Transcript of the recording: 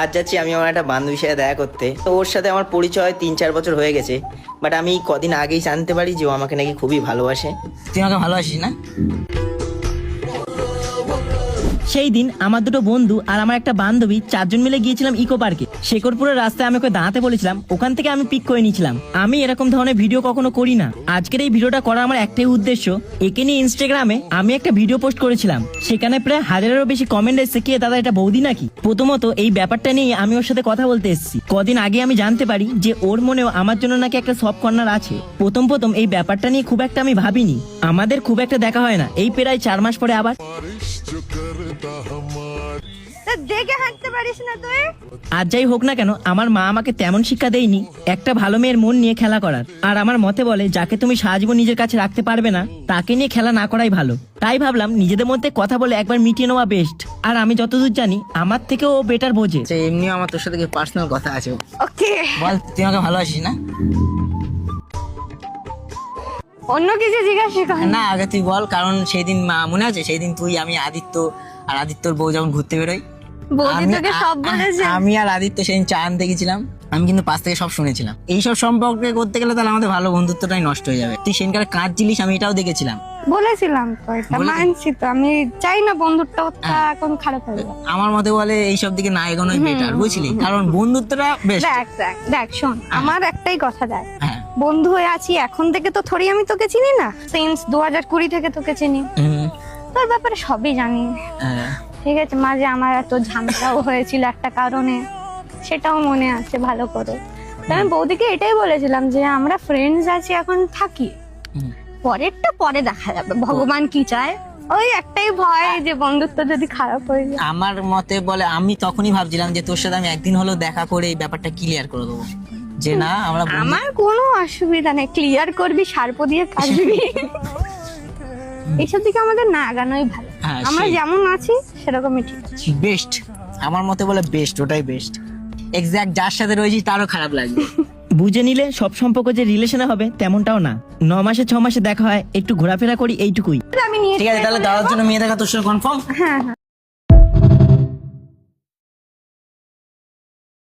আজ যাচ্ছি আমি আমার একটা বান্ধবীর সাথে দেখা করতে। তো ওর সাথে আমার পরিচয় 3-4 বছর হয়ে গেছে, বাট আমি কদিন আগেই জানতে পারি যে ও আমাকে নাকি খুবই ভালোবাসে। তুই আমাকে ভালোবাসিস না? সেই দিন আমার দুটো বন্ধু আর আমার একটা বান্ধবী 4 জন মিলে গিয়েছিলাম ইকো পার্কে। শেখরপুরের রাস্তায় আমি ওকে দাঁড়াতে বলেছিলাম, ওখান থেকে আমি পিক করে নিয়েছিলাম। আমি এরকম ধরনের ভিডিও কখনো করি না। আজকের এই ভিডিওটা করার আমার একটাই উদ্দেশ্য, একে নিয়ে ইনস্টাগ্রামে আমি একটা ভিডিও পোস্ট করেছিলাম, সেখানে প্রায় 1000-এরও বেশি কমেন্ট এসেছে, কে দাদা এটা বৌদি নাকি। প্রথমত এই ব্যাপারটা নিয়ে আমি ওর সাথে কথা বলতে এসেছি। কদিন আগে আমি জানতে পারি যে ওর মনেও আমার জন্য নাকি একটা সফট কর্নার আছে। প্রথম এই ব্যাপারটা নিয়ে খুব একটা আমি ভাবিনি, আমাদের খুব একটা দেখা হয় না। এই প্রায় 4 মাস পরে আবার দেখে হাঁটতে পারিস না তুই? আজ যাই হোক না কেন, আমার মা আমাকে তেমন শিক্ষা দেয়নি একটা ভালো মেয়ের মন নিয়ে খেলা করার। আর আমার মতে বলে, যাকে তুমি সারাজীবন নিজের কাছে রাখতে পারবে না তাকে নিয়ে খেলা না করাই ভালো। তাই ভাবলাম নিজেদের মধ্যে কথা বলে একবার মিটিয়ে নেওয়া বেস্ট। আর আমি যতদূর জানি আমার থেকে ও বেটার বোঝে। আচ্ছা, এমনিও আমার তোর সাথে পার্সোনাল কথা আছে। ওকে, বল, তুই আমাকে ভালোবাসিস না? অন্য কিছু জিজ্ঞাসা কর। না, আগে তুই বল। কারণ সেই দিন মনে আছে, সেই দিন তুই, আমি, আদিত্য আর আদিত্যর বউ যখন ঘুরতে বেরোই, বৌদি তোকে সব বলেছে? আমি আর আদিত্য সেদিন চাঁদ দেখেছিলাম। আমি কিন্তু পাশ থেকে সব শুনেছিলাম। এইসব সম্পর্কে করতে গেলে তাহলে আমাদের ভালো বন্ধুত্বটাই নষ্ট হয়ে যাবে। তুই সেদিনকার কাঁদছিলিস, আমি এটাও দেখেছিলাম। বলেছিলাম তো, এটা মানছি তো। আমি চাই না বন্ধুত্বটা এখন খারাপ হয়ে যাবে। আমার মতে বলে এইসব দিকে না এগোনোই বেটার, বুঝলি? কারণ বন্ধুত্বটা বেশ। দেখ শোন, আমার একটাই কথা দেখ, হ্যাঁ। বন্ধু হয়ে আছি এখন থেকে, তো থোড়ি আমি তোকে চিনি না। সিন্স 2020 থেকে তোকে চিনি, তোর ব্যাপারে সবই জানি। ঠিক আছে, মাঝে আমার এত ঝামেলাও হয়েছিল একটা কারণে, সেটাও মনে আছে ভালো করে। তাই আমি বৌদিকে এটাই বলেছিলাম যে আমরা ফ্রেন্ডস আছি, এখন থাকি, পরেরটা পরে দেখা যাবে, ভগবান কি চায়। ওই একটাই ভয় যে বন্ধুত্ব যদি খারাপ হয়ে যায়। আমার মতে বলে, আমি তখনই ভাবছিলাম যে তোর সাথে আমি একদিন হলেও দেখা করে এই ব্যাপারটা ক্লিয়ার করে দেবো, যে না আমরা আমার কোনো অসুবিধা নেই, ক্লিয়ার করবি, সার্প দিয়ে কাটবি, এইসব দিকে আমাদের না আগানোই ভালো। হ্যাঁ, আমরা যেমন আছি সেরকমই ঠিক আছে। বেস্ট। আমার মতে বলে বেস্ট, ওটাই বেস্ট। এক্স্যাক্ট যার সাথে রয়েছি তারও খারাপ লাগবে। বুঝে নিলে সব সম্পর্ক যে রিলেশনে হবে তেমনটাও না। 9 মাসে 6 মাসে দেখা হয়, একটু ঘোরাফেরা করি, এইটুকুই। আমি নিয়ে ঠিক আছে, তাহলে যাওয়ার জন্য মেয়ে দেখা তোর সাথে কনফার্ম? হ্যাঁ।